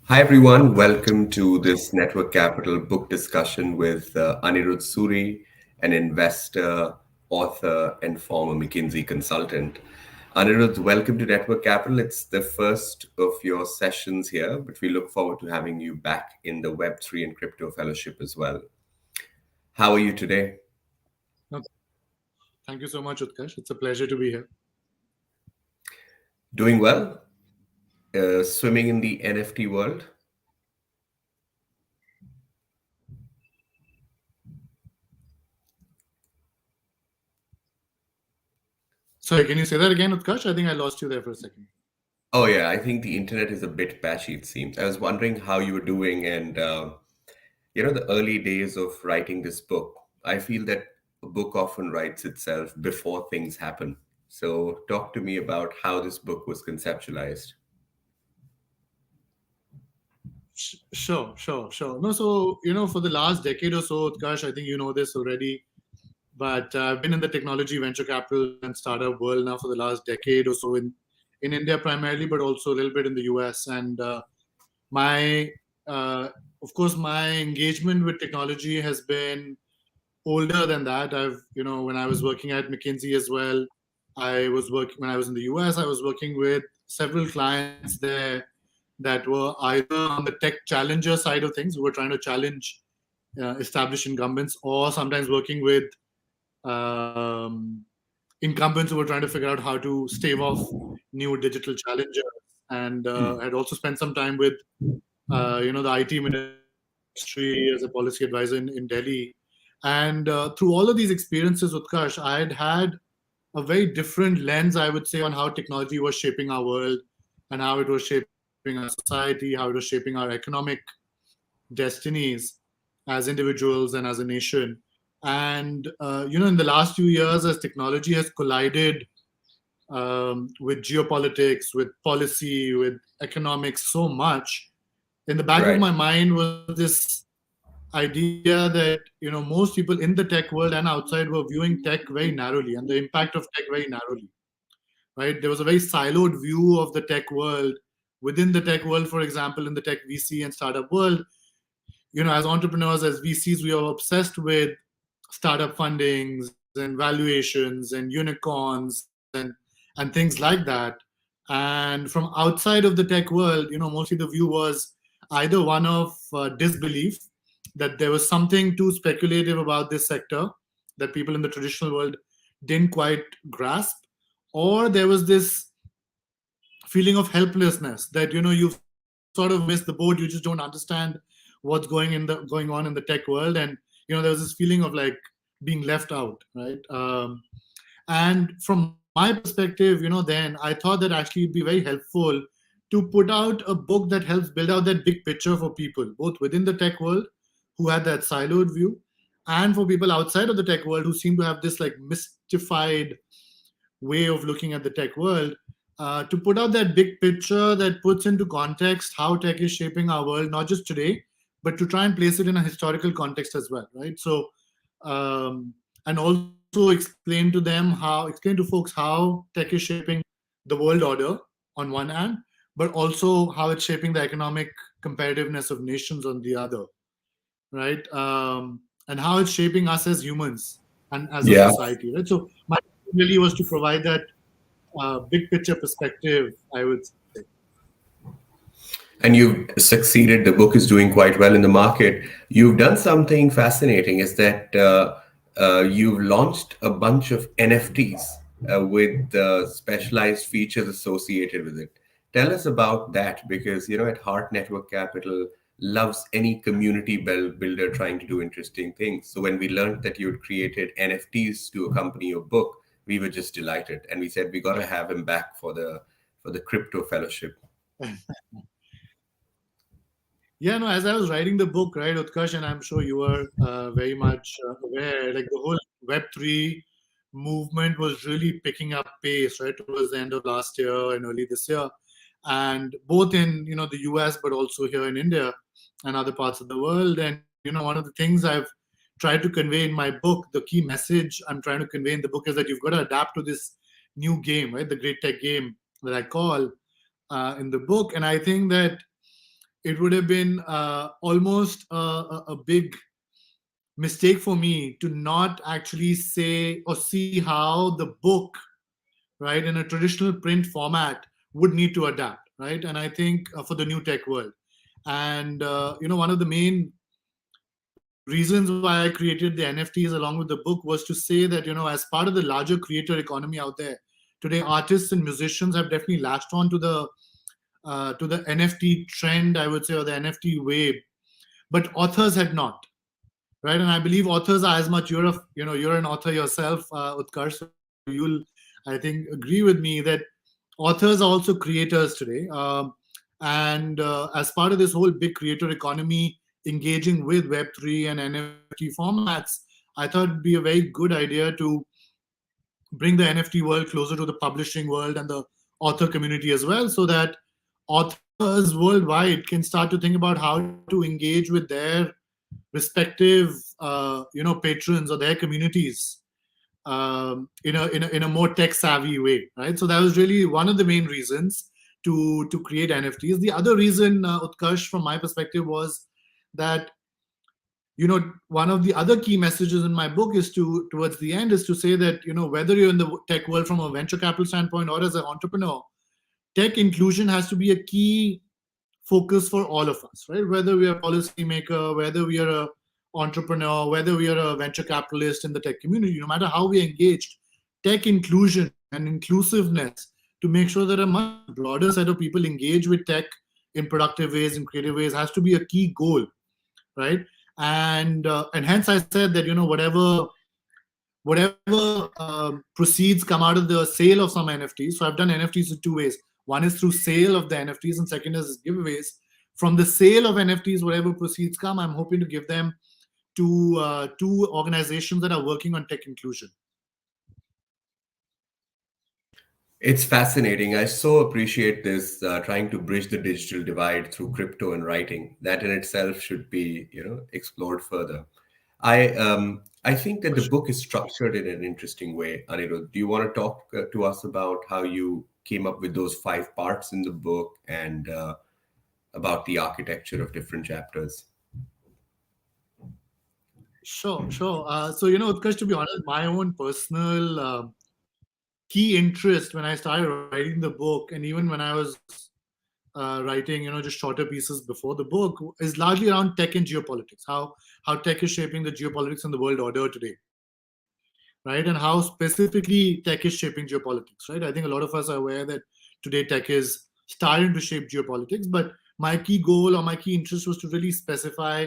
Hi, everyone. Welcome to this Network Capital book discussion with Anirudh Suri, an investor, author, and former McKinsey consultant. Anirudh, welcome to Network Capital. It's the first of your sessions here, but we look forward to having you back in the Web3 and Crypto Fellowship as well. How are you today? No, thank you so much, Utkarsh. It's a pleasure to be here. Doing well? Swimming in the NFT world? Sorry, can you say that again, Utkarsh? I think I lost you there for a second. Oh, yeah, I think the internet is a bit patchy, it seems. I was wondering how you were doing and the early days of writing this book, I feel that a book often writes itself before things happen. So, talk to me about how this book was conceptualized. Sure. No, so, for the last decade or so, Utkarsh, I think you know this already, but I've been in the technology, venture capital, and startup world now for the last decade or so in India primarily, but also a little bit in the US. And my, uh, of course, my engagement with technology has been older than that. When I was working at McKinsey as well, I was working when I was in the US. I was working with several clients there that were either on the tech challenger side of things, who were trying to challenge established incumbents, or sometimes working with um, incumbents who were trying to figure out how to stave off new digital challenges. And Hmm. I'd also spent some time with the IT ministry as a policy advisor in Delhi. And through all of these experiences, Utkarsh, I had a very different lens, I would say, on how technology was shaping our world and how it was shaping our society, how it was shaping our economic destinies as individuals and as a nation. And, in the last few years, as technology has collided with geopolitics, with policy, with economics so much, in the back of Right. my mind was this idea that most people in the tech world and outside were viewing tech very narrowly and the impact of tech very narrowly, right? There was a very siloed view of the tech world. Within the tech world, for example, in the tech VC and startup world, as entrepreneurs, as VCs, we are obsessed with startup fundings and valuations and unicorns and things like that. And from outside of the tech world, mostly the view was either one of disbelief, that there was something too speculative about this sector that people in the traditional world didn't quite grasp, or there was this feeling of helplessness that you've sort of missed the boat, you just don't understand what's going on in the tech world. And there was this feeling of like being left out, right? And from my perspective, then I thought that actually it'd be very helpful to put out a book that helps build out that big picture for people, both within the tech world who had that siloed view, and for people outside of the tech world who seem to have this like mystified way of looking at the tech world, to put out that big picture that puts into context how tech is shaping our world, not just today, but to try and place it in a historical context as well, right? So, and also explain to folks how tech is shaping the world order on one hand, but also how it's shaping the economic competitiveness of nations on the other, right? And how it's shaping us as humans and as a Yeah. society, right? So my really was to provide that big picture perspective, I would say. And you've succeeded. The book is doing quite well in the market. You've done something fascinating is that you've launched a bunch of NFTs with specialized features associated with it. Tell us about that because, at Heart Network Capital loves any community builder trying to do interesting things. So when we learned that you had created NFTs to accompany your book, we were just delighted. And we said, we got to have him back for the crypto fellowship. Yeah, no, as I was writing the book, right, Utkarsh, and I'm sure you were very much aware, like the whole Web3 movement was really picking up pace, right, towards the end of last year and early this year. And both in, the US, but also here in India and other parts of the world. And, one of the things I've tried to convey in my book, the key message I'm trying to convey in the book is that you've got to adapt to this new game, right, the great tech game that I call in the book. And I think that it would have been almost a big mistake for me to not actually say or see how the book, right, in a traditional print format would need to adapt, right? And I think for the new tech world. And one of the main reasons why I created the NFTs along with the book was to say that, as part of the larger creator economy out there today, artists and musicians have definitely latched on to the NFT trend, I would say, or the NFT wave, but authors had not, right? And I believe authors are as much, you're an author yourself, Utkarsh, so you'll, I think, agree with me that authors are also creators today. And as part of this whole big creator economy engaging with Web3 and NFT formats, I thought it'd be a very good idea to bring the NFT world closer to the publishing world and the author community as well, so that authors worldwide can start to think about how to engage with their respective patrons or their communities in a more tech savvy way, right? So that was really one of the main reasons to create NFTs. The other reason, Utkarsh, from my perspective, was that one of the other key messages in my book is to towards the end is to say that whether you're in the tech world from a venture capital standpoint or as an entrepreneur, tech inclusion has to be a key focus for all of us, right? Whether we are a policymaker, whether we are a entrepreneur, whether we are a venture capitalist in the tech community, no matter how we are engaged, tech inclusion and inclusiveness to make sure that a much broader set of people engage with tech in productive ways, in creative ways, has to be a key goal, right? And hence I said that whatever proceeds come out of the sale of some NFTs. So I've done NFTs in two ways. One is through sale of the NFTs, and second is giveaways. From the sale of NFTs, whatever proceeds come, I'm hoping to give them to two organizations that are working on tech inclusion. It's fascinating. I so appreciate this trying to bridge the digital divide through crypto and writing. That in itself should be, explored further. I think that the book is structured in an interesting way. Anirudh, do you want to talk to us about how you came up with those five parts in the book and about the architecture of different chapters? Sure, sure. So, Utkarsh, to be honest, my own personal key interest when I started writing the book, and even when I was writing, just shorter pieces before the book, is largely around tech and geopolitics. How tech is shaping the geopolitics and the world order today, right? And how specifically tech is shaping geopolitics, right? I think a lot of us are aware that today tech is starting to shape geopolitics, but my key goal or my key interest was to really specify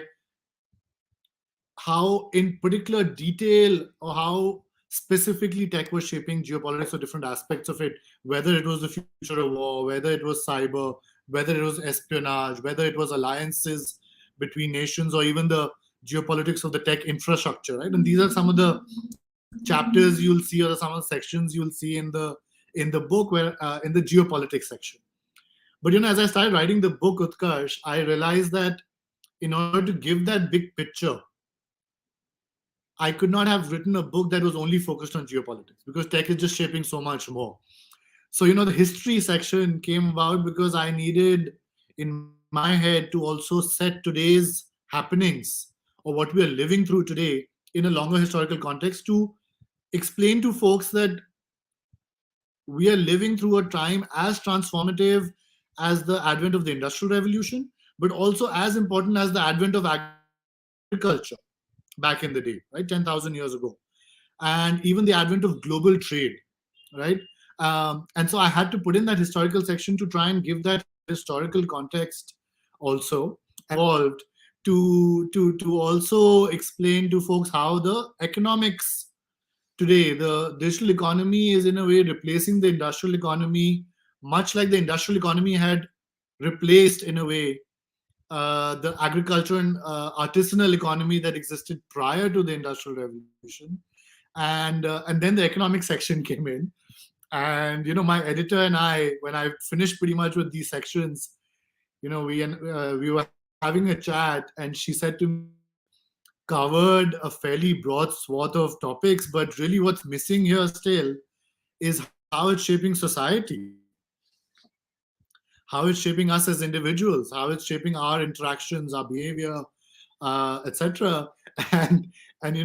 how in particular detail or how specifically tech was shaping geopolitics or different aspects of it, whether it was the future of war, whether it was cyber, whether it was espionage, whether it was alliances between nations, or even the geopolitics of the tech infrastructure, right? And these are some of the chapters you'll see, or some of the sections you'll see in the book, where in the geopolitics section. But as I started writing the book, Utkarsh, I realized that in order to give that big picture, I could not have written a book that was only focused on geopolitics, because tech is just shaping so much more. So, the history section came about because I needed in my head to also set today's happenings or what we are living through today in a longer historical context, to explain to folks that we are living through a time as transformative as the advent of the Industrial Revolution, but also as important as the advent of agriculture back in the day, right? 10,000 years ago. And even the advent of global trade, right? And so I had to put in that historical section to try and give that historical context also, evolved to also explain to folks how the economics today, the digital economy is in a way replacing the industrial economy, much like the industrial economy had replaced in a way the agriculture and artisanal economy that existed prior to the industrial revolution. And then the economic section came in, and my editor and I, when I finished pretty much with these sections, we were having a chat, and she said to me, covered a fairly broad swath of topics, but really what's missing here still is how it's shaping society. how it's shaping us as individuals, how it's shaping our interactions, our behavior, etc. And and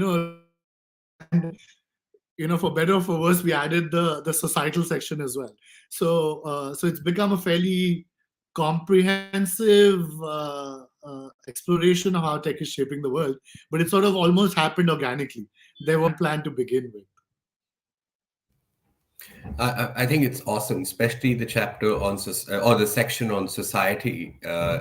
for better or for worse, we added the societal section as well. So it's become a fairly comprehensive exploration of how tech is shaping the world, but it sort of almost happened organically. There wasn't a plan to begin with. I think it's awesome, especially the chapter on or the section on society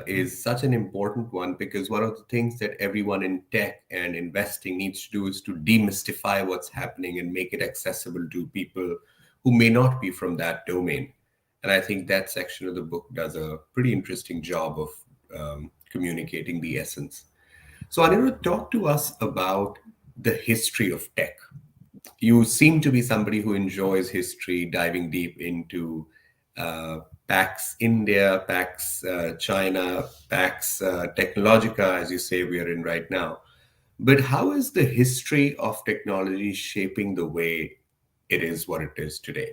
is such an important one, because one of the things that everyone in tech and investing needs to do is to demystify what's happening and make it accessible to people who may not be from that domain. And I think that section of the book does a pretty interesting job of communicating the essence. So, Anirudh, talk to us about the history of tech. You seem to be somebody who enjoys history, diving deep into PAX India, PAX China, PAX Technologica, as you say we are in right now. But how is the history of technology shaping the way it is what it is today?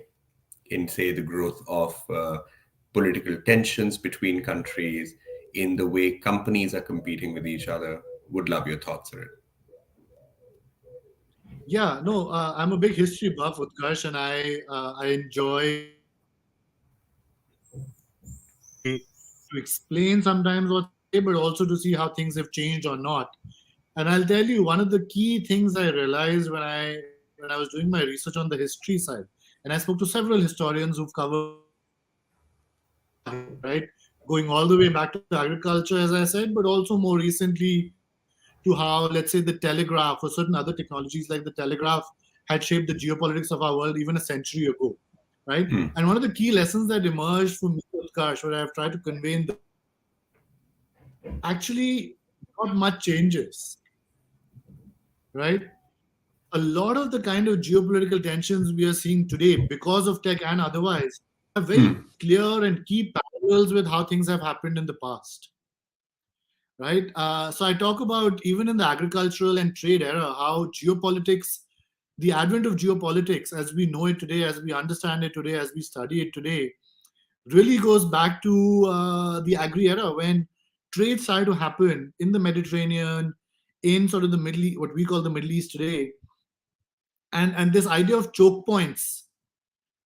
In, say, the growth of political tensions between countries, in the way companies are competing with each other? Would love your thoughts on it. Yeah, no, I'm a big history buff, Utkarsh, and I enjoy to explain sometimes what's today, but also to see how things have changed or not. And I'll tell you, one of the key things I realized when I was doing my research on the history side, and I spoke to several historians who've covered our history, right, going all the way back to agriculture, as I said, but also more recently to how, let's say, the telegraph or certain other technologies like the telegraph had shaped the geopolitics of our world even a century ago, right? Hmm. And one of the key lessons that emerged for me, Utkarsh, what I've tried to convey in the actually not much changes, right? A lot of the kind of geopolitical tensions we are seeing today because of tech and otherwise have very Hmm. clear and key parallels with how things have happened in the past, right? So I talk about even in the agricultural and trade era, how geopolitics, the advent of geopolitics as we know it today, as we understand it today, as we study it today, really goes back to the agri era when trade started to happen in the Mediterranean, in sort of the Middle East, what we call the Middle East today, and this idea of choke points,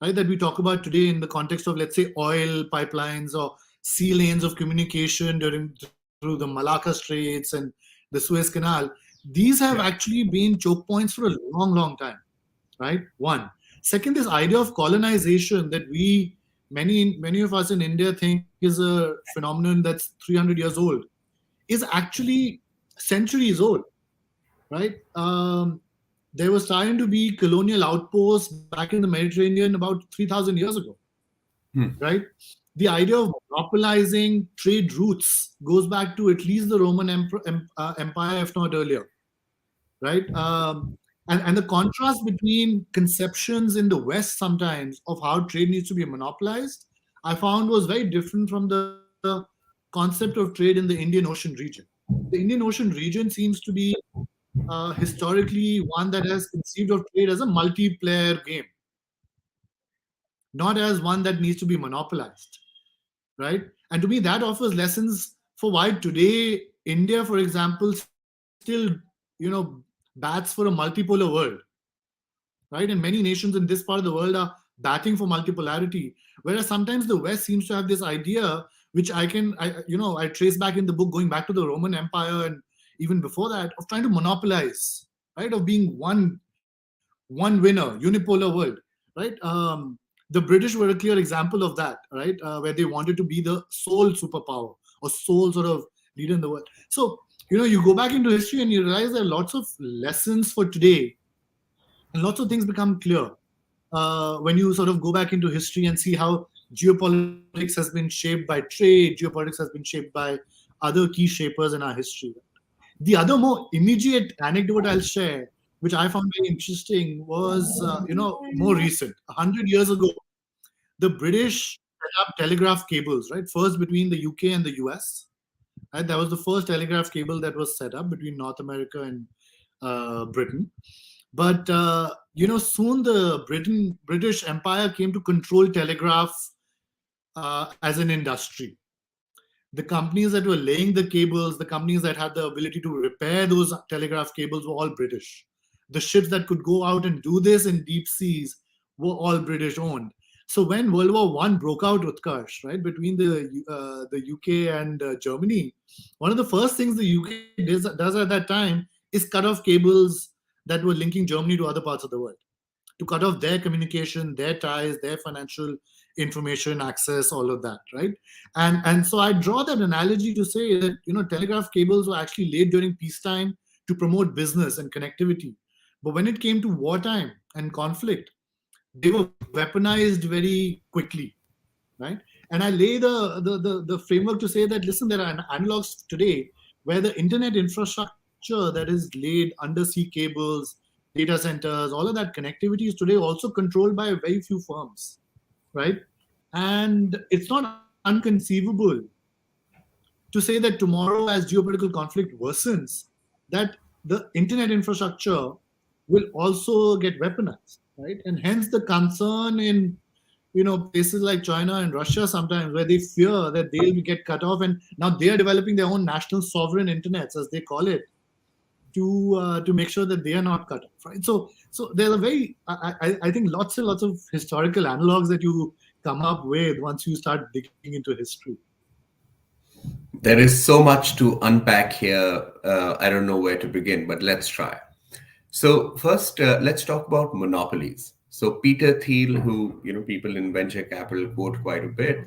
right, that we talk about today in the context of, let's say, oil pipelines or sea lanes of communication through the Malacca Straits and the Suez Canal. These have Yeah. actually been choke points for a long, long time, right? One. Second, this idea of colonization that many of us in India think is a phenomenon that's 300 years old, is actually centuries old, right? There was starting to be colonial outposts back in the Mediterranean about 3,000 years ago, Hmm. right? The idea of monopolizing trade routes goes back to at least the Roman Empire, if not earlier, right? And the contrast between conceptions in the West sometimes of how trade needs to be monopolized, I found was very different from the concept of trade in the Indian Ocean region. The Indian Ocean region seems to be historically one that has conceived of trade as a multiplayer game, not as one that needs to be monopolized, right? And to me, that offers lessons for why today India, for example, still bats for a multipolar world, right? And many nations in this part of the world are batting for multipolarity, whereas sometimes the West seems to have this idea, which I trace back in the book, going back to the Roman Empire and even before that, of trying to monopolize, right? Of being one winner, unipolar world, right? The British were a clear example of that, right? Where they wanted to be the sole superpower or sole sort of leader in the world. So, you go back into history and you realize there are lots of lessons for today, and lots of things become clear when you sort of go back into history and see how geopolitics has been shaped by trade, geopolitics has been shaped by other key shapers in our history. The other more immediate anecdote I'll share, which I found very interesting, was more recent. 100 years ago, the British set up telegraph cables, right? First between the UK and the US. Right? That was the first telegraph cable that was set up between North America and Britain. But soon the British Empire came to control telegraph as an industry. The companies that were laying the cables, the companies that had the ability to repair those telegraph cables were all British. The ships that could go out and do this in deep seas were all British owned. So when World War One broke out, Utkarsh, right, between the UK and Germany, one of the first things the UK does at that time is cut off cables that were linking Germany to other parts of the world, to cut off their communication, their ties, their financial information access, all of that, right? And so I draw that analogy to say that telegraph cables were actually laid during peacetime to promote business and connectivity, but when it came to wartime and conflict, they were weaponized very quickly, right? And I lay the framework to say that listen, there are analogs today where the internet infrastructure that is laid undersea cables, data centers, all of that connectivity is today also controlled by very few firms, right? And it's not unconceivable to say that tomorrow, as geopolitical conflict worsens, that the internet infrastructure will also get weaponized, right? And hence the concern in places like China and Russia sometimes, where they fear that they'll get cut off, and now they are developing their own national sovereign internets, as they call it, to make sure that they are not cut off, right? So there's a very I think lots and lots of historical analogs that you come up with once you start digging into history. There is so much to unpack here. I don't know where to begin, but let's try. So first, let's talk about monopolies. So Peter Thiel, who people in venture capital quote quite a bit,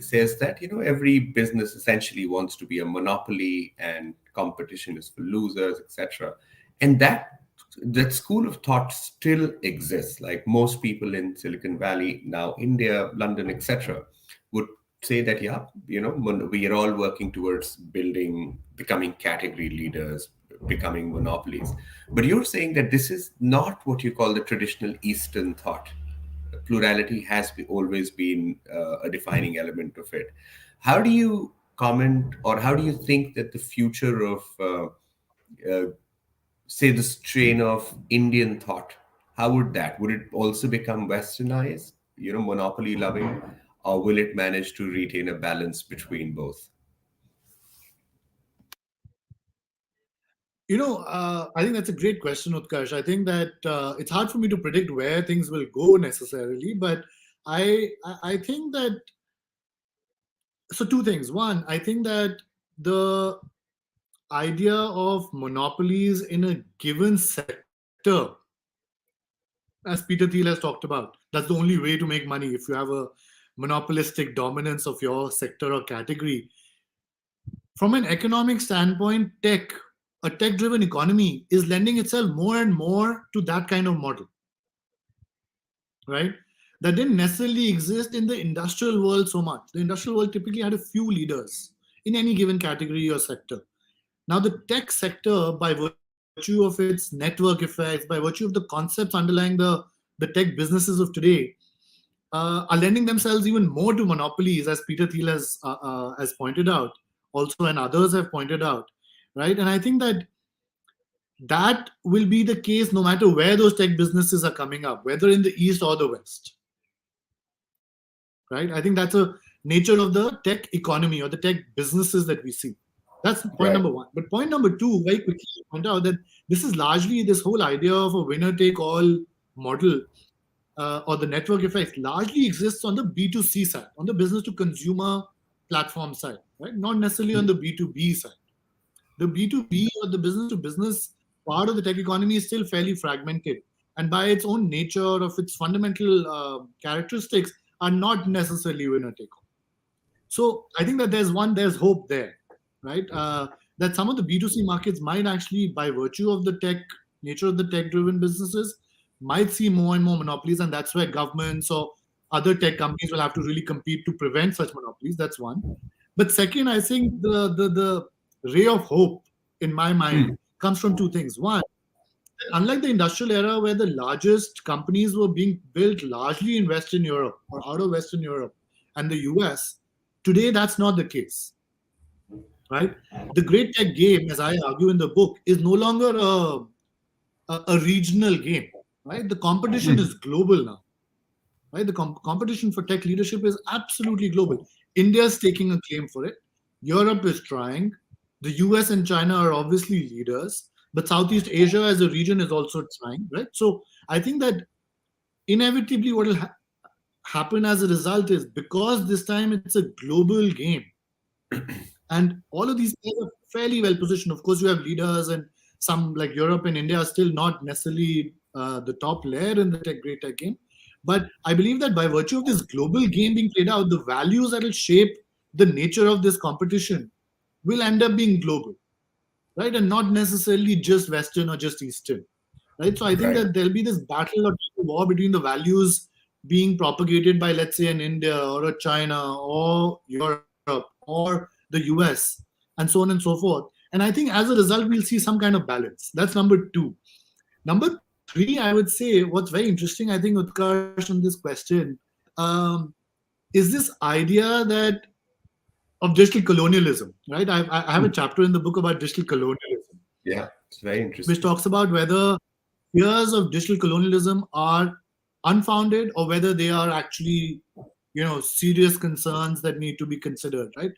says that every business essentially wants to be a monopoly, and competition is for losers, etc. And that school of thought still exists. Like most people in Silicon Valley now, India, London, etc., would say that we are all working towards becoming category leaders, becoming monopolies. But you're saying that this is not what you call the traditional Eastern thought. Plurality has always been a defining element of it. How do you comment, or how do you think that the future of uh, say the strain of Indian thought, how would it also become westernized, monopoly loving, or will it manage to retain a balance between both? I think that's a great question, Utkarsh. I think that it's hard for me to predict where things will go necessarily, but I think that, so two things. One, I think that the idea of monopolies in a given sector, as Peter Thiel has talked about, that's the only way to make money. If you have a monopolistic dominance of your sector or category, from an economic standpoint, a tech driven economy is lending itself more and more to that kind of model, right? That didn't necessarily exist in the industrial world so much. The industrial world typically had a few leaders in any given category or sector. Now, the tech sector, by virtue of its network effects, by virtue of the concepts underlying the tech businesses of today, are lending themselves even more to monopolies, as Peter Thiel has pointed out, also, and others have pointed out, right? And I think that that will be the case no matter where those tech businesses are coming up, whether in the East or the West, right? I think that's a nature of the tech economy or the tech businesses that we see. That's point Right. number one. But point number two, very quickly, point out that this is largely this whole idea of a winner take all model, or the network effect largely exists on the B2C side, on the business to consumer platform side, right? Not necessarily on the B2B side. The B2B or the business to business part of the tech economy is still fairly fragmented. And by its own nature, of its fundamental characteristics, are not necessarily winner take all. So I think that there's hope there, right? That some of the B2C markets might actually, by virtue of the tech nature of the tech driven businesses, might see more and more monopolies. And that's where governments or other tech companies will have to really compete to prevent such monopolies. That's one. But second, I think the ray of hope in my mind comes from two things. One, unlike the industrial era where the largest companies were being built largely in Western Europe or out of Western Europe and the US, today that's not the case, right? The great tech game, as I argue in the book, is no longer a regional game, right? The competition is global now. right? The competition for tech leadership is absolutely global. India is taking a claim for it. Europe is trying. The US and China are obviously leaders, but Southeast Asia as a region is also trying, right? So I think that inevitably what will happen as a result is, because this time it's a global game, and all of these guys are fairly well positioned. Of course, you have leaders, and some like Europe and India are still not necessarily the top layer in the great tech game. But I believe that by virtue of this global game being played out, the values that will shape the nature of this competition will end up being global, right? And not necessarily just Western or just Eastern, right? So I think Right. that there'll be this battle or war between the values being propagated by, let's say, an India or a China or Europe or the US, and so on and so forth. And I think as a result, we'll see some kind of balance. That's number two. Number three, I would say, what's very interesting, I think, Utkarsh, on this question, um, is this idea that of digital colonialism, right? I have a chapter in the book about digital colonialism, Yeah, it's very which interesting. talks about whether fears of digital colonialism are unfounded or whether they are actually, serious concerns that need to be considered, right?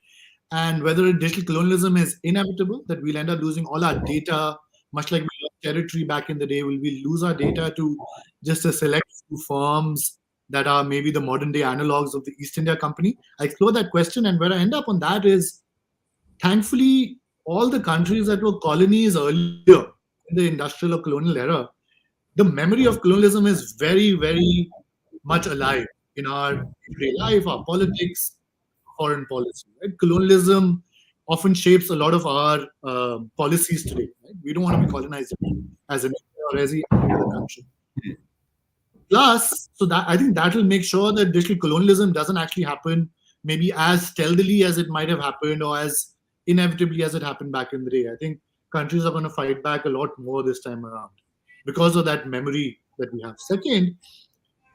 And whether digital colonialism is inevitable, that we'll end up losing all our data, much like we lost territory back in the day. Will we lose our data to just a select few firms that are maybe the modern day analogs of the East India Company? I explore that question, and where I end up on that is, thankfully, all the countries that were colonies earlier in the industrial or colonial era, the memory of colonialism is very, very much alive in our everyday life, our politics, foreign policy. Right? Colonialism often shapes a lot of our policies today. Right? We don't want to be colonized as an India or as any other country. Plus, so that I think that will make sure that digital colonialism doesn't actually happen maybe as stealthily as it might have happened or as inevitably as it happened back in the day. I think countries are going to fight back a lot more this time around because of that memory that we have. Second,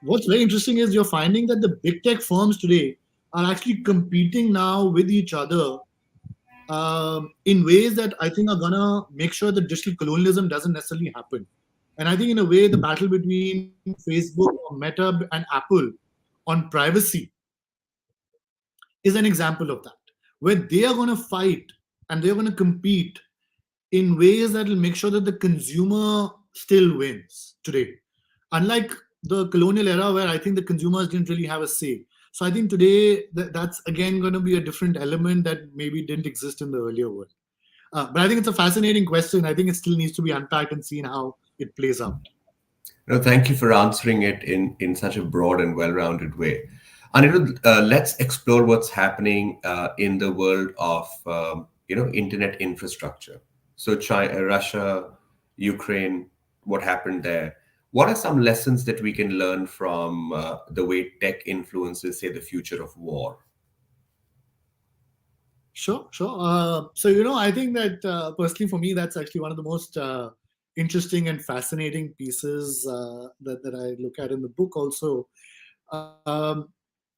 what's very interesting is you're finding that the big tech firms today are actually competing now with each other in ways that I think are gonna make sure that digital colonialism doesn't necessarily happen. And I think in a way, the battle between Facebook or Meta and Apple on privacy is an example of that, where they are going to fight and they're going to compete in ways that will make sure that the consumer still wins today. Unlike the colonial era, where I think the consumers didn't really have a say. So I think today that's again going to be a different element that maybe didn't exist in the earlier world. But I think it's a fascinating question. I think it still needs to be unpacked and seen how it plays out. No, thank you for answering it in such a broad and well-rounded way. Anirudh, let's explore what's happening in the world of internet infrastructure. So, China, Russia, Ukraine, what happened there? What are some lessons that we can learn from the way tech influences, say, the future of war? Sure, sure. So, I think that personally for me, that's actually one of the most interesting and fascinating pieces that I look at in the book also. Um,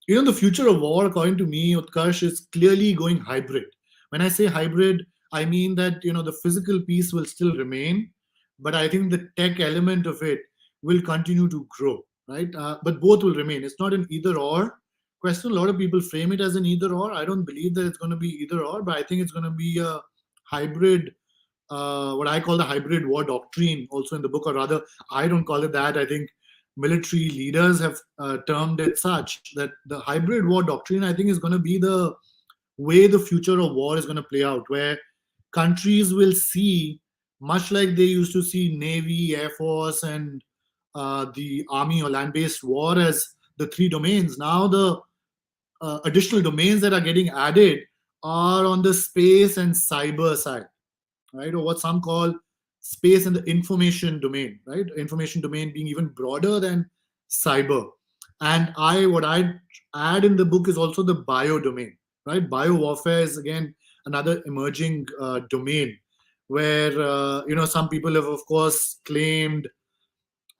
the future of war, according to me, Utkarsh, is clearly going hybrid. When I say hybrid, I mean that, the physical piece will still remain, but I think the tech element of it will continue to grow, right? But both will remain. It's not an either or question. A lot of people frame it as an either or. I don't believe that it's going to be either or, but I think it's going to be a hybrid, what I call the hybrid war doctrine, also in the book, or rather, I don't call it that. I think military leaders have termed it such that the hybrid war doctrine, I think, is going to be the way the future of war is going to play out, where countries will see, much like they used to see Navy, Air Force, and the Army or land based war as the three domains. Now, the additional domains that are getting added are on the space and cyber side, right? Or what some call space and the information domain, right? Information domain being even broader than cyber. And what I add in the book is also the bio domain, right? Bio warfare is again another emerging domain where some people have of course claimed,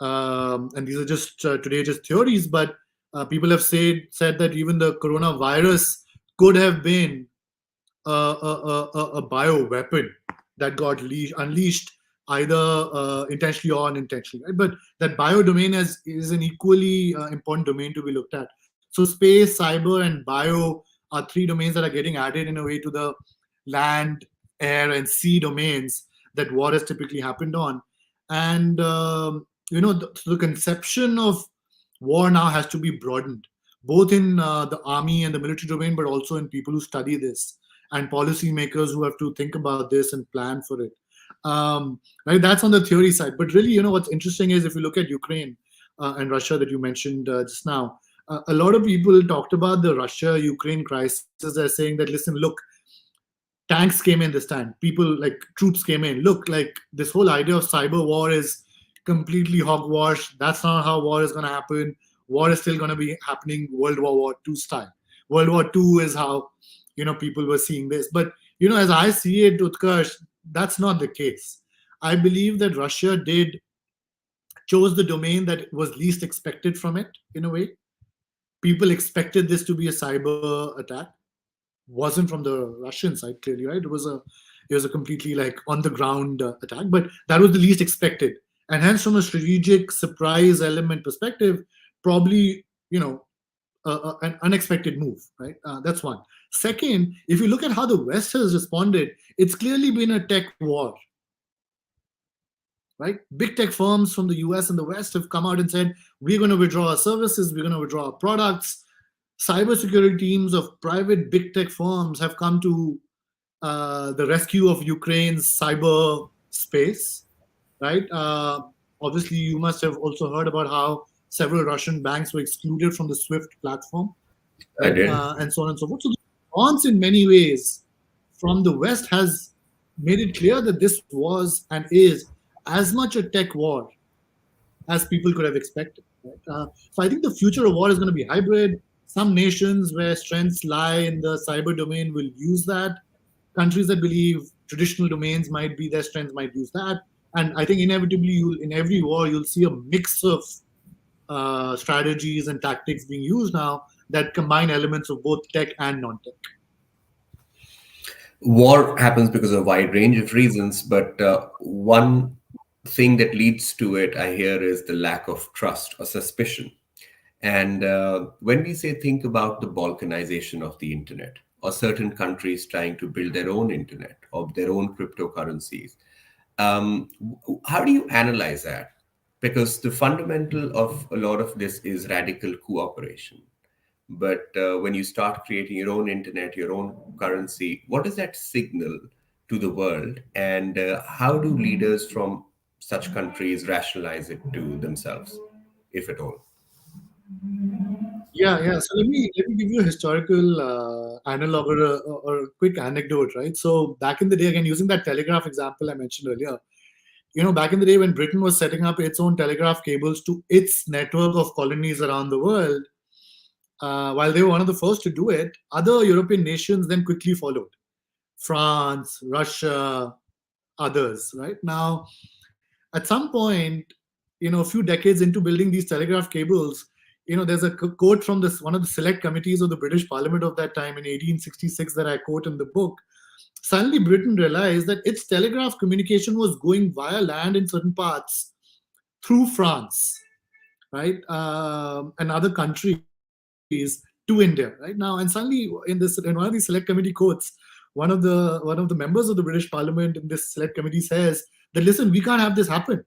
and these are just today just theories, but people have said that even the coronavirus could have been a bio weapon that got unleashed either intentionally or unintentionally, right? But that bio domain is an equally important domain to be looked at. So space, cyber, and bio are three domains that are getting added in a way to the land, air, and sea domains that war has typically happened on. And so the conception of war now has to be broadened, both in the army and the military domain, but also in people who study this and policymakers who have to think about this and plan for it. Right, that's on the theory side. But really, what's interesting is if you look at Ukraine and Russia that you mentioned just now, a lot of people talked about the Russia-Ukraine crisis as saying that, listen, look, tanks came in this time, people like troops came in. Look, like this whole idea of cyber war is completely hogwash. That's not how war is going to happen. War is still going to be happening World War II style. World War II is how people were seeing this. But as I see it, Utkarsh, that's not the case. I believe that Russia did chose the domain that was least expected from it. In a way, people expected this to be a cyber attack. Wasn't from the Russian side, clearly, right? It was a completely like on the ground attack, but that was the least expected, and hence from a strategic surprise element perspective, probably an unexpected move, right? That's one. Second, if you look at how the West has responded, it's clearly been a tech war, right? Big tech firms from the US and the West have come out and said, we're going to withdraw our services, we're going to withdraw our products. Cybersecurity teams of private big tech firms have come to the rescue of Ukraine's cyber space, right? Obviously, you must have also heard about how several Russian banks were excluded from the SWIFT platform, I right? did. And so on and so forth. So the response in many ways from the West has made it clear that this was and is as much a tech war as people could have expected. Right? So I think the future of war is going to be hybrid. Some nations where strengths lie in the cyber domain will use that. Countries that believe traditional domains might be their strengths might use that. And I think inevitably, in every war, you'll see a mix of strategies and tactics being used now that combine elements of both tech and non-tech. War happens because of a wide range of reasons, but one thing that leads to it, I hear, is the lack of trust or suspicion. And when we say think about the balkanization of the internet, or certain countries trying to build their own internet or their own cryptocurrencies, how do you analyze that? Because the fundamental of a lot of this is radical cooperation. But when you start creating your own internet, your own currency, what does that signal to the world? And how do leaders from such countries rationalize it to themselves, if at all? Yeah, yeah. So let me give you a historical analog or a quick anecdote, right? So back in the day, again using that telegraph example I mentioned earlier, back in the day when Britain was setting up its own telegraph cables to its network of colonies around the world, while they were one of the first to do it, other European nations then quickly followed. France, Russia, others, right? Now, at some point, a few decades into building these telegraph cables, there's a quote from this one of the select committees of the British Parliament of that time in 1866 that I quote in the book. Suddenly, Britain realized that its telegraph communication was going via land in certain parts through France, right, and other countries to India, right now. And suddenly, in one of these select committee quotes, one of the members of the British Parliament in this select committee says that, listen, we can't have this happen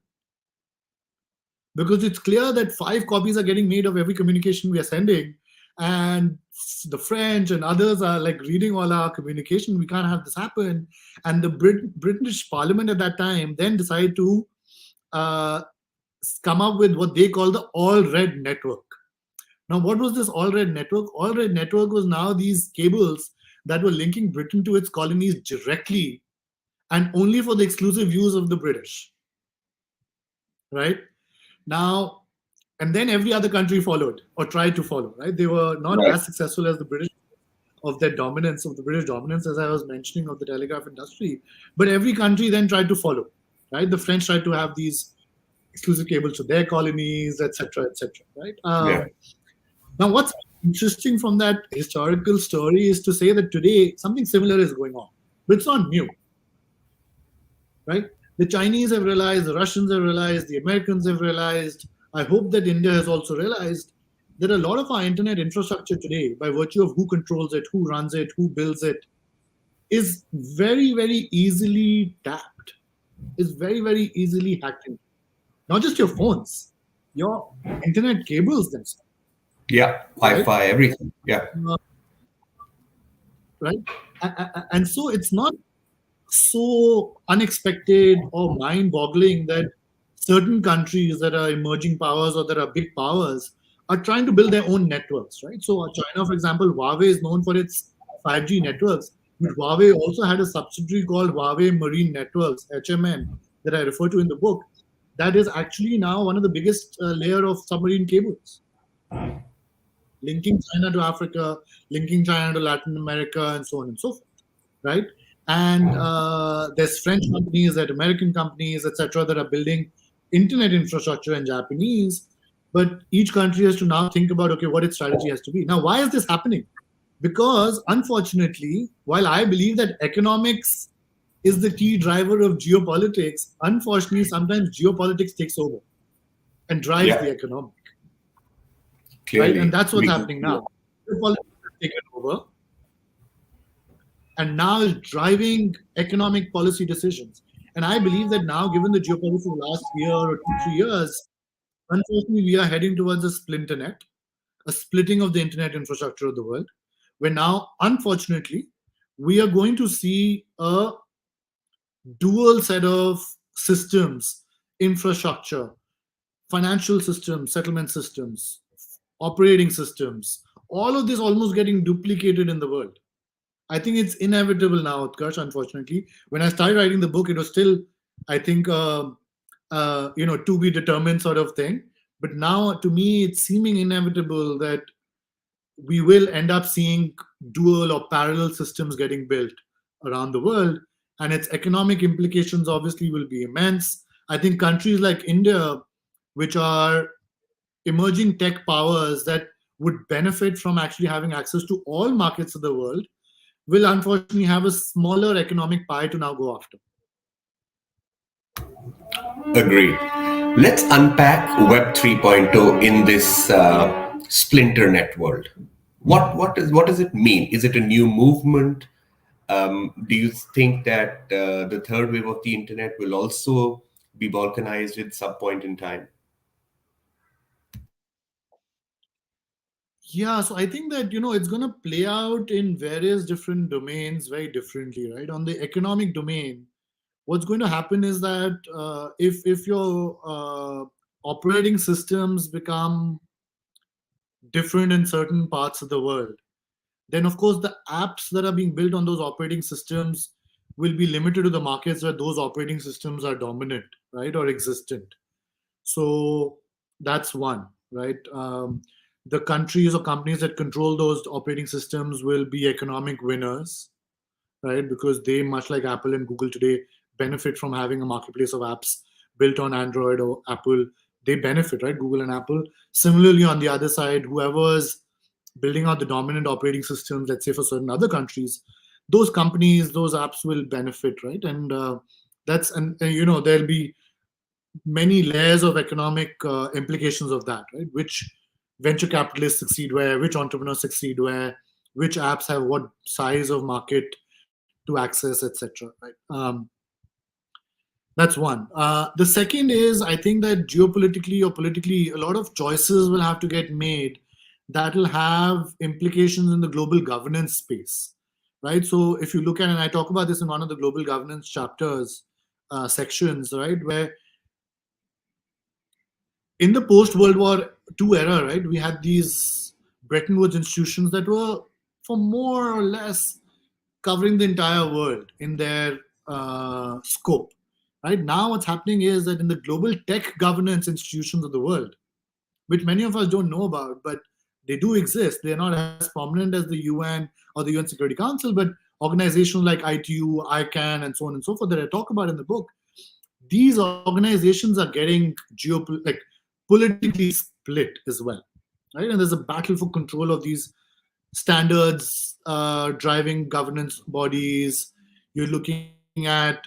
because it's clear that 5 copies are getting made of every communication we are sending, and the French and others are like reading all our communication. We can't have this happen. And the British Parliament at that time then decided to uh, come up with what they call the All Red Network. Now, what was this All Red Network? All Red Network was now these cables that were linking Britain to its colonies directly and only for the exclusive use of the British, right? Now, and then every other country followed or tried to follow, right? They were not Right. as successful as the British of their dominance, of the British dominance, as I was mentioning, of the telegraph industry. But every country then tried to follow, right? The French tried to have these exclusive cables to their colonies, etc., right? Yeah. Now, what's interesting from that historical story is to say that today something similar is going on, but it's not new, right? The Chinese have realized, the Russians have realized, the Americans have realized. I hope that India has also realized that a lot of our internet infrastructure today, by virtue of who controls it, who runs it, who builds it, is very, very easily tapped, is very, very easily hacked into. Not just your phones, your internet cables themselves, Yeah, right? Wi-Fi, everything. Yeah. Uh, right? And so it's not so unexpected or mind-boggling that certain countries that are emerging powers or that are big powers are trying to build their own networks, right? So China, for example, Huawei is known for its 5G networks, but Huawei also had a subsidiary called Huawei Marine Networks, HMN, that I refer to in the book. That is actually now one of the biggest layer of submarine cables, linking China to Africa, linking China to Latin America, and so on and so forth, right? And there's French companies, there's American companies, etc., that are building internet infrastructure in Japanese. But each country has to now think about, okay, what its strategy has to be. Now, why is this happening? Because unfortunately, while I believe that economics is the key driver of geopolitics, unfortunately, sometimes geopolitics takes over and drives Yeah, the economic, right? And clearly. that's what's We- happening now. Geopolitics has taken over and now is driving economic policy decisions. And I believe that now, given the geopolitics of the last year or 2, 3 years, unfortunately, we are heading towards a splinternet, a splitting of the internet infrastructure of the world, where now, unfortunately, we are going to see a dual set of systems, infrastructure, financial systems, settlement systems, operating systems, all of this almost getting duplicated in the world. I think it's inevitable now, Utkarsh, unfortunately. When I started writing the book, it was still, I think, to be determined sort of thing. But now, to me, it's seeming inevitable that we will end up seeing dual or parallel systems getting built around the world. And its economic implications obviously will be immense. I think countries like India, which are emerging tech powers that would benefit from actually having access to all markets of the world, will unfortunately have a smaller economic pie to now go after. Agreed. Let's unpack Web 3.0 in this splinter net world. What does it mean? Is it a new movement? Do you think that the third wave of the internet will also be balkanized at some point in time? Yeah, so I think that it's going to play out in various different domains very differently, right? On the economic domain, what's going to happen is that if your operating systems become different in certain parts of the world, then of course the apps that are being built on those operating systems will be limited to the markets where those operating systems are dominant, right, or existent. So that's one, right? The countries or companies that control those operating systems will be economic winners, right? Because they, much like Apple and Google today, benefit from having a marketplace of apps built on Android or Apple. They benefit, right? Google and Apple. Similarly, on the other side, whoever's building out the dominant operating systems, let's say for certain other countries, those companies, those apps will benefit, right? And there'll be many layers of economic implications of that, right? Which venture capitalists succeed where, which entrepreneurs succeed where, which apps have what size of market to access, etc. Right? That's one. The second is, I think that geopolitically or politically, a lot of choices will have to get made that will have implications in the global governance space, right? So if you look at, and I talk about this in one of the global governance chapters, sections, right, where in the post World War II era, right, we had these Bretton Woods institutions that were, for more or less, covering the entire world in their scope. Right now, what's happening is that in the global tech governance institutions of the world, which many of us don't know about, but they do exist. They're not as prominent as the UN or the UN Security Council, but organizations like ITU, ICANN, and so on and so forth that I talk about in the book, these organizations are getting politically split as well, right? And there's a battle for control of these standards driving governance bodies. You're looking at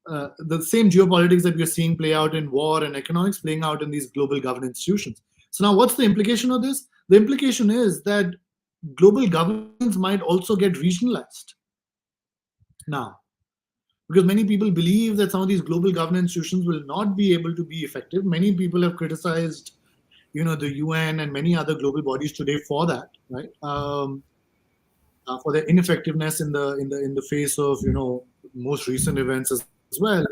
the same geopolitics that we're seeing play out in war and economics playing out in these global governance institutions. So now, what's the implication of this? The implication is that global governance might also get regionalized now, because many people believe that some of these global governance institutions will not be able to be effective. Many people have criticized, the UN and many other global bodies today for that, right? For their ineffectiveness in the face of most recent events as well,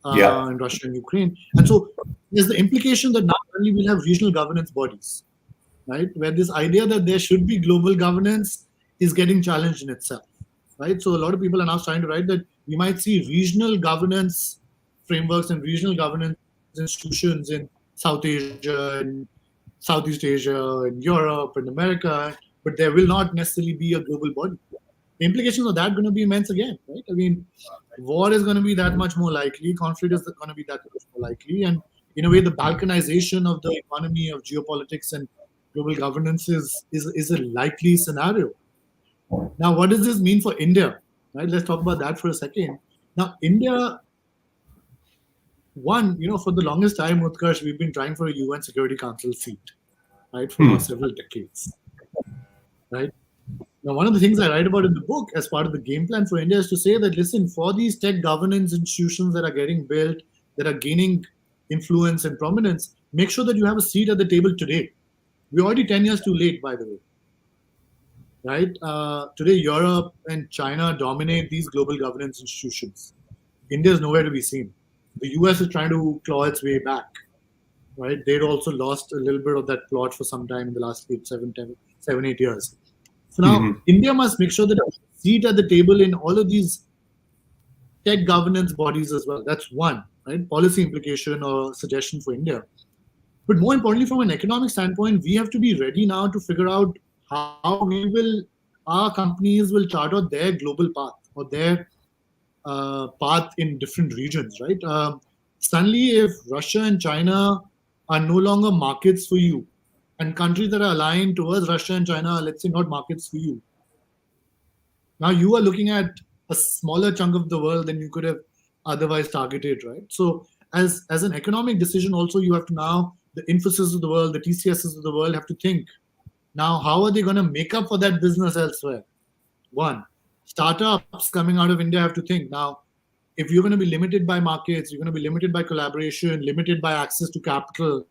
in Yeah. Russia and Ukraine. And so there's the implication that now only we'll have regional governance bodies, right? Where this idea that there should be global governance is getting challenged in itself, right? So a lot of people are now starting to write that we might see regional governance frameworks and regional governance institutions in South Asia and Southeast Asia and Europe and America, but there will not necessarily be a global body. The implications of that going to be immense again, right? I mean, war is going to be that much more likely, conflict is going to be that much more likely, and in a way, the balkanization of the economy of geopolitics and global governance is a likely scenario. Now, what does this mean for India? Right? Let's talk about that for a second. Now, India, one, for the longest time, Utkarsh, we've been trying for a UN Security Council seat, right, for now several decades, right? Now, one of the things I write about in the book as part of the game plan for India is to say that, listen, for these tech governance institutions that are getting built, that are gaining influence and prominence, make sure that you have a seat at the table today. We're already 10 years too late, by the way, right? Today, Europe and China dominate these global governance institutions. India is nowhere to be seen. The US is trying to claw its way back, right? They'd also lost a little bit of that plot for some time in the last 8 years. So now India must make sure that a seat at the table in all of these tech governance bodies as well. That's one, right? Policy implication or suggestion for India. But more importantly, from an economic standpoint, we have to be ready now to figure out how our companies will chart out their global path or their path in different regions, right? Suddenly, if Russia and China are no longer markets for you, and countries that are aligned towards Russia and China are, let's say, not markets for you, now you are looking at a smaller chunk of the world than you could have otherwise targeted, right? So, as an economic decision, also you have to now the Infosys of the world, the TCSs of the world have to think now how are they going to make up for that business elsewhere? One, startups coming out of India have to think now, if you're going to be limited by markets, you're going to be limited by collaboration, limited by access to capital,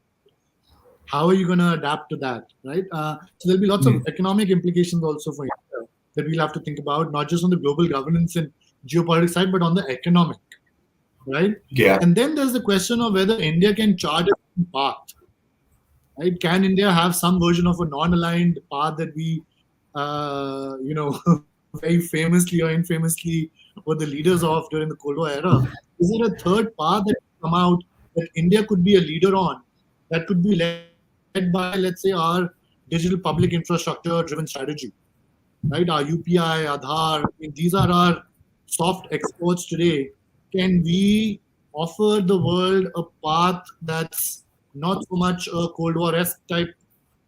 how are you going to adapt to that, right? So there'll be lots of economic implications also for India that we'll have to think about, not just on the global governance and geopolitics side, but on the economic, right? Yeah. And then there's the question of whether India can chart a path, right? Can India have some version of a non-aligned path that we, very famously or infamously were the leaders of during the Cold War era? Is there a third path that come out that India could be a leader on, that could be led by, let's say, our digital public infrastructure-driven strategy, right? Our UPI, Aadhaar, I mean, these are our soft exports today. Can we offer the world a path that's not so much a Cold War-esque type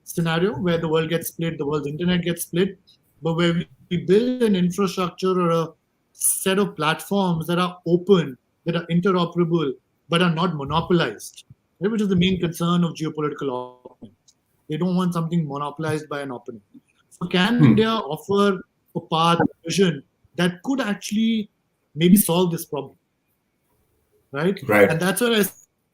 scenario where the world gets split, the world's internet gets split, but where we build an infrastructure or a set of platforms that are open, that are interoperable, but are not monopolized, right? Which is the main concern of geopolitical opponents. They don't want something monopolized by an opponent. So can India offer a path, a vision that could actually maybe solve this problem, right? Right. And that's what I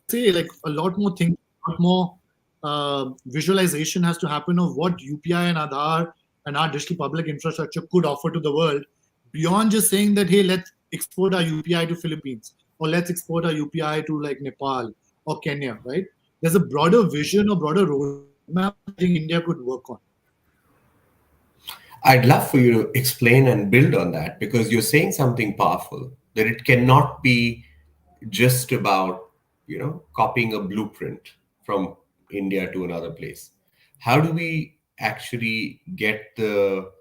say, like a lot more things, a lot more visualization has to happen of what UPI and Aadhaar and our digital public infrastructure could offer to the world beyond just saying that, hey, let's export our UPI to Philippines or let's export our UPI to like Nepal or Kenya, right? There's a broader vision or broader roadmap I think India could work on. I'd love for you to explain and build on that because you're saying something powerful that it cannot be just about, copying a blueprint from India to another place. How do we actually get the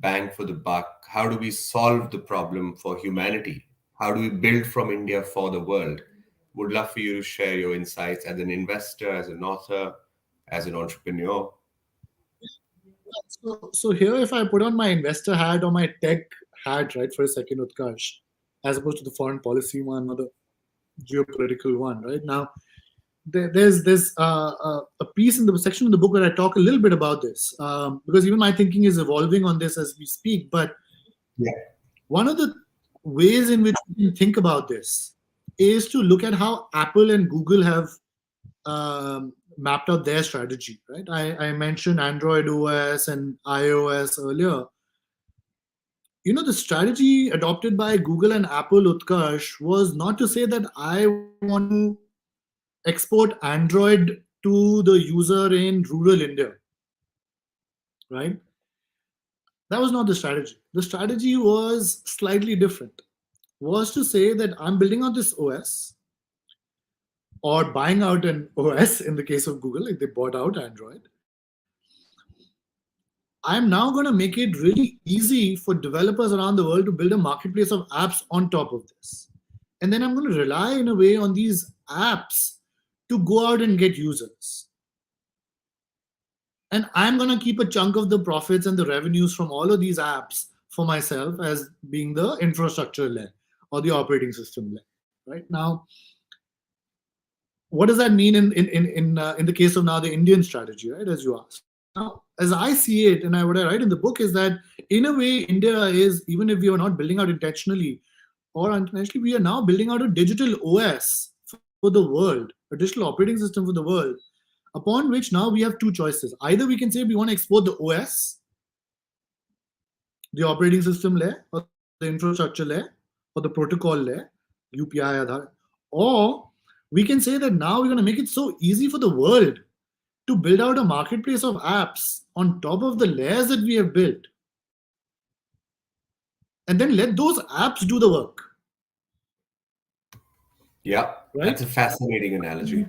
bang for the buck? How do we solve the problem for humanity? How do we build from India for the world? Would love for you to share your insights as an investor, as an author, as an entrepreneur. So here, if I put on my investor hat or my tech hat, right, for a second, Utkarsh, as opposed to the foreign policy one or the geopolitical one. Right now, there's a piece in the section of the book where I talk a little bit about this, because even my thinking is evolving on this as we speak. But Yeah. one of the ways in which we can think about this is to look at how Apple and Google have mapped out their strategy. Right, I mentioned Android OS and iOS earlier. The strategy adopted by Google and Apple, Utkarsh, was not to say that I want to export Android to the user in rural India, right? That was not the strategy. The strategy was slightly different. Was to say that I'm building out this OS or buying out an OS in the case of Google, like they bought out Android. I'm now going to make it really easy for developers around the world to build a marketplace of apps on top of this. And then I'm going to rely in a way on these apps to go out and get users. And I'm going to keep a chunk of the profits and the revenues from all of these apps for myself as being the infrastructure layer or the operating system layer. Right now, what does that mean in the case of now the Indian strategy, right? As you asked. Now, as I see it, and what I write in the book is that in a way, India is, even if we are not building out intentionally or unintentionally, we are now building out a digital OS for the world, a digital operating system for the world, upon which now we have two choices. Either we can say we want to export the OS, the operating system layer, or the infrastructure layer, or the protocol layer, UPI, Aadhaar, or we can say that now we're going to make it so easy for the world to build out a marketplace of apps on top of the layers that we have built, and then let those apps do the work. Yeah, Right? that's a fascinating analogy.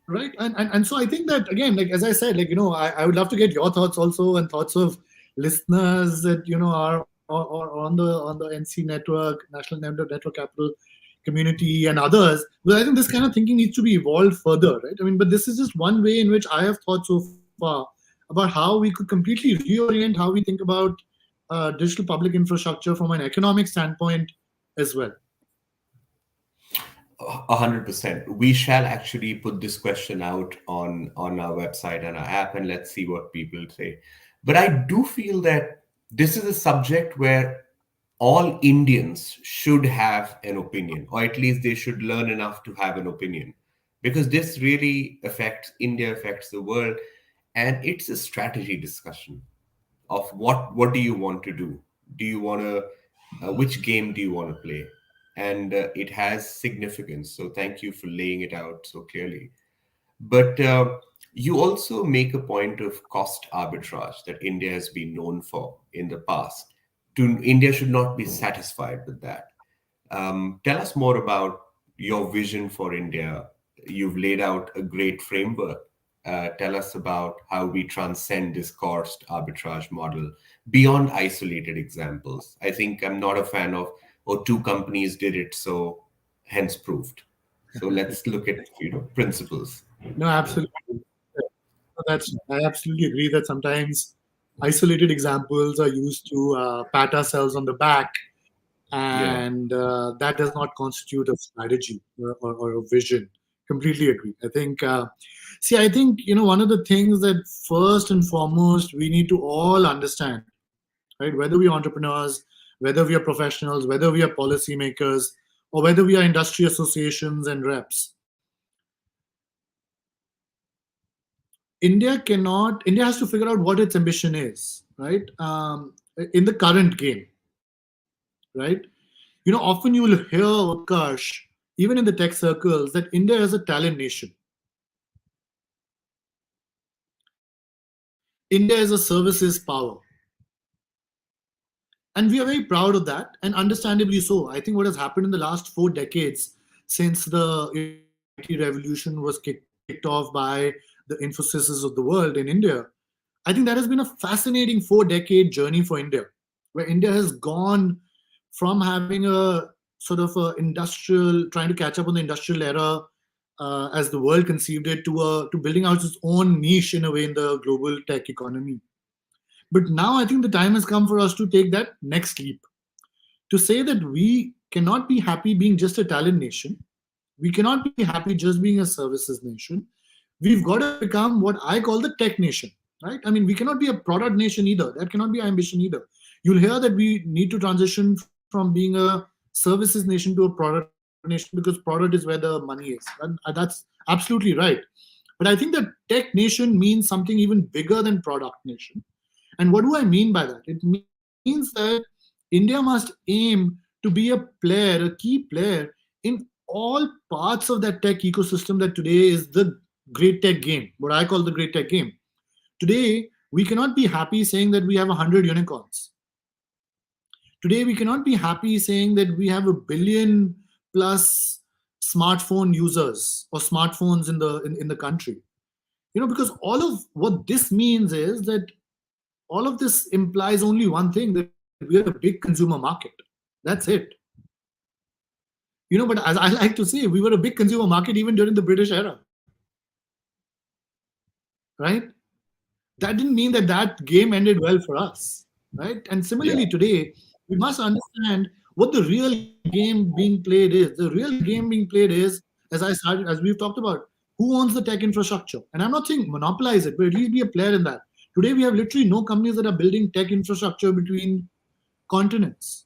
Right, and so I think that, again, like as I said, like I would love to get your thoughts also, and thoughts of listeners that are or on the NC network, National Network Capital community, and others. But I think this kind of thinking needs to be evolved further, right? I mean, but this is just one way in which I have thought so far about how we could completely reorient how we think about digital public infrastructure from an economic standpoint as well. 100%. We shall actually put this question out on our website and our app, and let's see what people say. But I do feel that this is a subject where all Indians should have an opinion, or at least they should learn enough to have an opinion, because this really affects India, affects the world, and it's a strategy discussion of what do you want to do? Do you want to which game do you want to play? And it has significance. So thank you for laying it out so clearly. But you also make a point of cost arbitrage that India has been known for in the past. India should not be satisfied with that. Tell us more about your vision for India. You've laid out a great framework. Tell us about how we transcend this cost arbitrage model beyond isolated examples. I think I'm not a fan of, or two companies did it, so hence proved. So let's look at principles. No, absolutely. I absolutely agree that sometimes isolated examples are used to pat ourselves on the back, Yeah. and that does not constitute a strategy or a vision. Completely agree. I think, I think one of the things that first and foremost we need to all understand, right? Whether we are entrepreneurs, whether we are professionals, whether we are policymakers, or whether we are industry associations and reps, India has to figure out what its ambition is, right? In the current game, right? Often you will hear, Utkarsh, even in the tech circles, that India is a talent nation. India is a services power. And we are very proud of that, and understandably so. I think what has happened in the last 4 decades, since the IT revolution was kicked off by the Infosys of the world in India, I think that has been a fascinating 4-decade journey for India, where India has gone from having a sort of a industrial, trying to catch up on the industrial era as the world conceived it, to building out its own niche in a way in the global tech economy. But now I think the time has come for us to take that next leap, to say that we cannot be happy being just a talent nation. We cannot be happy just being a services nation. We've got to become what I call the tech nation, right? I mean, we cannot be a product nation either. That cannot be our ambition either. You'll hear that we need to transition from being a services nation to a product nation because product is where the money is. And that's absolutely right. But I think that tech nation means something even bigger than product nation. And what do I mean by that? It means that India must aim to be a player, a key player in all parts of that tech ecosystem that today is the great tech game, what I call the great tech game. Today, we cannot be happy saying that we have 100 unicorns. Today, we cannot be happy saying that we have a billion plus smartphone users or smartphones in the country. Because all of what this means is that all of this implies only one thing, that we are a big consumer market. That's it. But as I like to say, we were a big consumer market even during the British era, right? That didn't mean that that game ended well for us, right? And similarly, Yeah. today, we must understand what the real game being played is. The real game being played is, as we've talked about, who owns the tech infrastructure? And I'm not saying monopolize it, but at least be a player in that. Today, we have literally no companies that are building tech infrastructure between continents.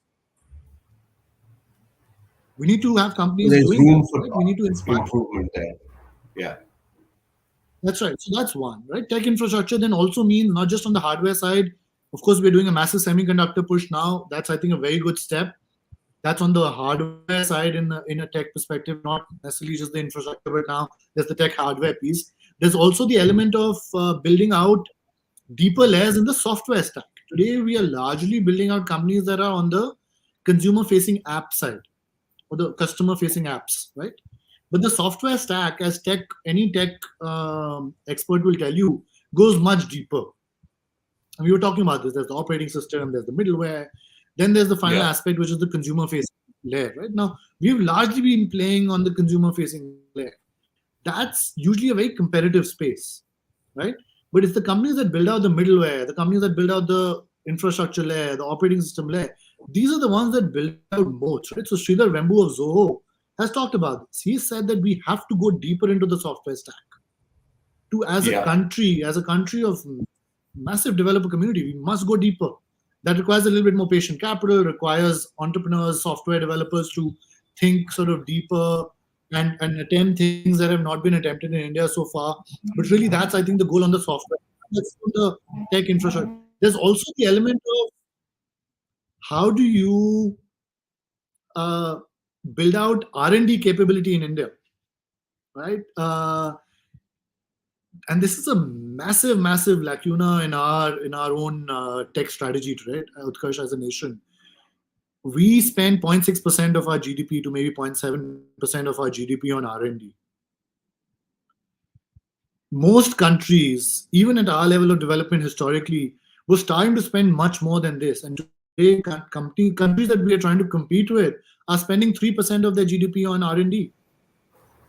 We need to have So companies there's doing room that, for right? We need to inspire. improvement there. Yeah. That's right. So that's one, right? Tech infrastructure then also means not just on the hardware side. Of course, we're doing a massive semiconductor push now. That's, I think, a very good step. That's on the hardware side in a tech perspective, not necessarily just the infrastructure, but now there's the tech hardware piece. There's also the element of building out deeper layers in the software stack. Today, we are largely building out companies that are on the consumer-facing app side or the customer-facing apps, right? But the software stack, as any tech expert will tell you, goes much deeper. And we were talking about this. There's the operating system, there's the middleware, then there's the final Yeah. aspect, which is the consumer-facing layer. Right now, we've largely been playing on the consumer-facing layer. That's usually a very competitive space, right? But it's the companies that build out the middleware, the companies that build out the infrastructure layer, the operating system layer. These are the ones that build out moats, right? So Sridhar Vembu of Zoho has talked about this. He said that we have to go deeper into the software stack to, Yeah. as a country of massive developer community, we must go deeper. That requires a little bit more patient capital, requires entrepreneurs, software developers to think sort of deeper and attempt things that have not been attempted in India so far. But really, that's, I think, the goal on the software. That's on the tech infrastructure. There's also the element of how do you uh, build out R&D capability in India, right? And this is a massive, massive lacuna in our own tech strategy, right? Utkarsh, as a nation, we spend 0.6% of our GDP to maybe 0.7% of our GDP on R&D. Most countries, even at our level of development historically, were starting to spend much more than this. And today, countries that we are trying to compete with are spending 3% of their GDP on R&D,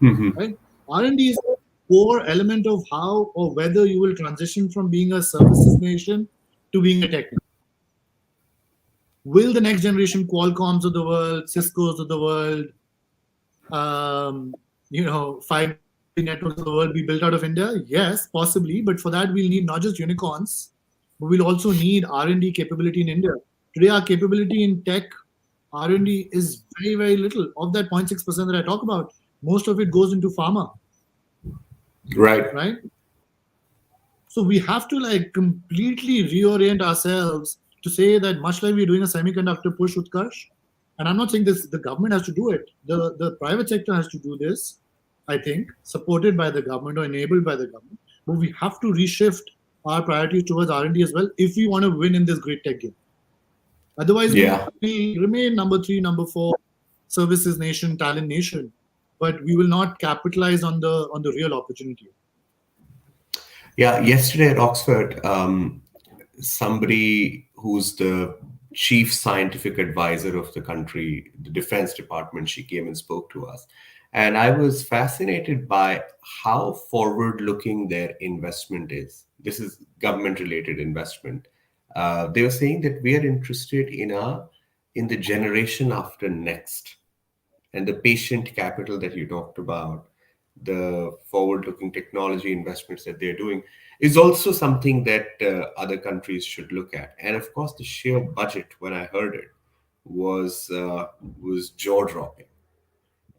Hmm. right? R&D is a core element of how or whether you will transition from being a services nation to being a tech nation. Will the next generation Qualcomms of the world, Cisco's of the world, 5G networks of the world be built out of India? Yes, possibly, but for that we'll need not just unicorns, but we'll also need R&D capability in India. Today, our capability in tech R&D is very, very little. Of that 0.6% that I talk about, most of it goes into pharma, Right. right? So we have to like completely reorient ourselves to say that much like we're doing a semiconductor push, Utkarsh, and I'm not saying this the government has to do it. The private sector has to do this, I think, supported by the government or enabled by the government. But we have to reshift our priorities towards R&D as well if we want to win in this great tech game. Otherwise, we'll Yeah. remain number 3, number 4, services nation, talent nation, but we will not capitalize on the real opportunity. Yeah. Yesterday at Oxford, somebody who's the chief scientific advisor of the country, the Defense Department, she came and spoke to us. And I was fascinated by how forward looking their investment is. This is government related investment. They were saying that we are interested in the generation after next, and the patient capital that you talked about, the forward-looking technology investments that they're doing, is also something that other countries should look at. And of course, the sheer budget, when I heard it, was jaw-dropping.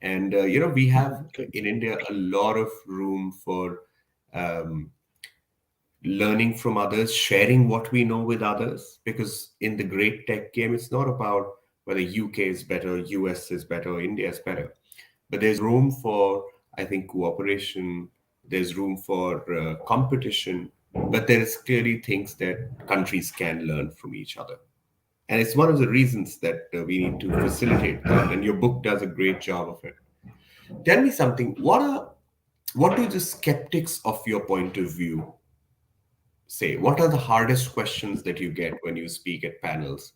And we have in India a lot of room for um, learning from others, sharing what we know with others. Because in the great tech game, it's not about whether UK is better, US is better, India is better, but there's room for, I think, cooperation. There's room for competition, but there is clearly things that countries can learn from each other. And it's one of the reasons that we need to facilitate that. And your book does a great job of it. Tell me something. What do the skeptics of your point of view say? What are the hardest questions that you get when you speak at panels?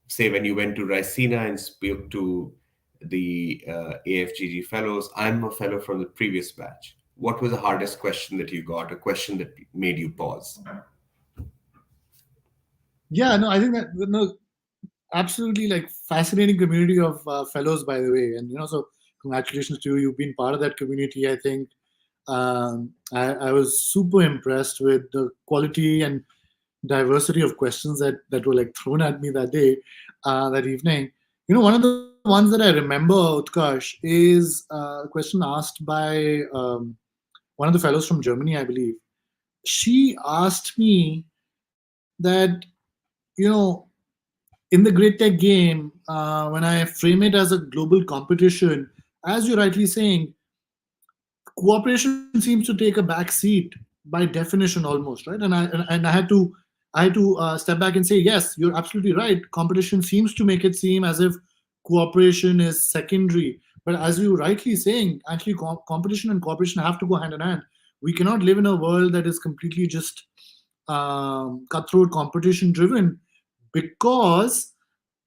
Say when you went to Ricina and spoke to the AFGG fellows. I'm a fellow from the previous batch. What was the hardest question that you got? A question that made you pause? Yeah, no, I think that no, absolutely like fascinating community of fellows, by the way, and so congratulations to you. You've been part of that community. I think I was super impressed with the quality and diversity of questions that were like thrown at me that day, that evening. One of the ones that I remember, Utkarsh, is a question asked by one of the fellows from Germany, I believe. She asked me that, you know, in the great tech game, when I frame it as a global competition, as you're rightly saying, cooperation seems to take a back seat by definition almost, right? And I had to step back and say, yes, you're absolutely right. Competition seems to make it seem as if cooperation is secondary, but as you rightly saying, actually competition and cooperation have to go hand in hand. We cannot live in a world that is completely just cutthroat competition driven, because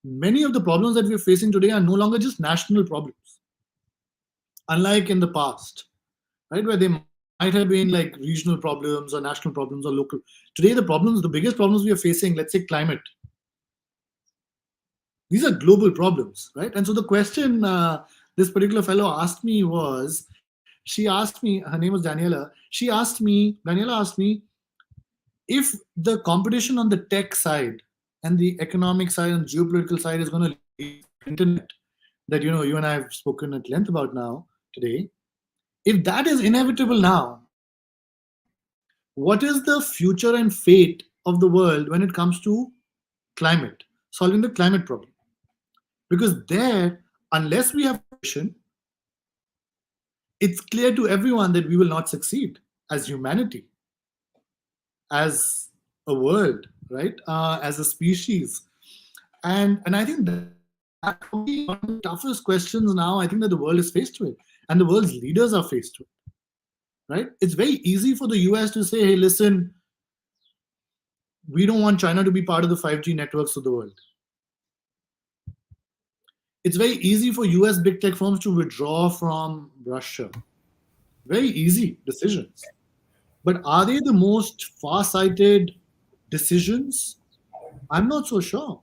many of the problems that we're facing today are no longer just national problems, unlike in the past, right? Where they might have been like regional problems or national problems or local. Today, the biggest problems we are facing, let's say climate, these are global problems, right? And so the question this particular fellow asked me was, she asked me, her name was Daniela. Daniela asked me if the competition on the tech side and the economic side and geopolitical side is going to lead to the internet that you and I have spoken at length about now today. If that is inevitable now, what is the future and fate of the world when it comes to climate, solving the climate problem? Because there, unless we have cooperation, it's clear to everyone that we will not succeed as humanity, as a world, right? As a species. And I think that's probably one of the toughest questions now, I think, that the world is faced with, and the world's leaders are faced with, right? It's very easy for the US to say, hey, listen, we don't want China to be part of the 5G networks of the world. It's very easy for US big tech firms to withdraw from Russia. Very easy decisions. But are they the most far-sighted decisions? I'm not so sure,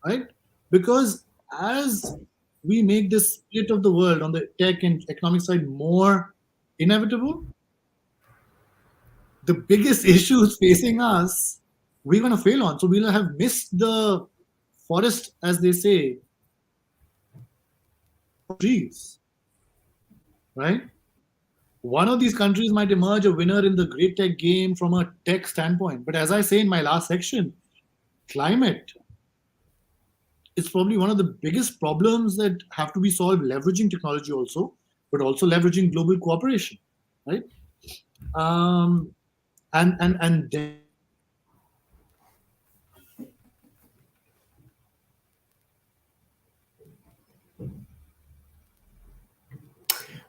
right? Because as we make this split of the world on the tech and economic side more inevitable, the biggest issues facing us, we're going to fail on. So we'll have missed the forest, as they say, trees, right? One of these countries might emerge a winner in the great tech game from a tech standpoint. But as I say in my last section, climate is probably one of the biggest problems that have to be solved leveraging technology also, but also leveraging global cooperation, right? Um, and then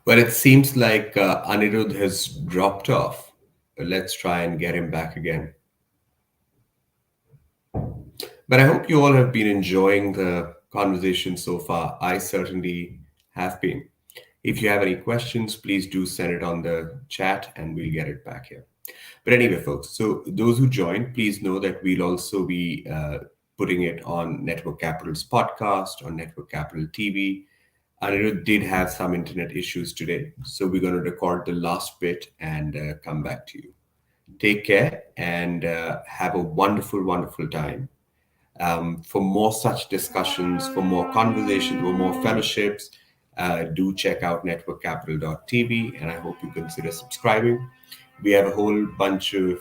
Well, it seems like Anirudh has dropped off. Let's try and get him back again. But I hope you all have been enjoying the conversation so far. I certainly have been. If you have any questions, please do send it on the chat and we'll get it back here. But anyway, folks, so those who joined, please know that we'll also be putting it on Network Capital's podcast, on Network Capital TV. Anirudh did have some internet issues today, so we're going to record the last bit and come back to you. Take care and have a wonderful, wonderful time. For more such discussions, for more conversations, for more fellowships, do check out networkcapital.tv, and I hope you consider subscribing. We have a whole bunch of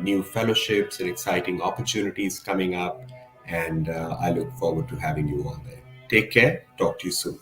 new fellowships and exciting opportunities coming up, and I look forward to having you all there. Take care. Talk to you soon.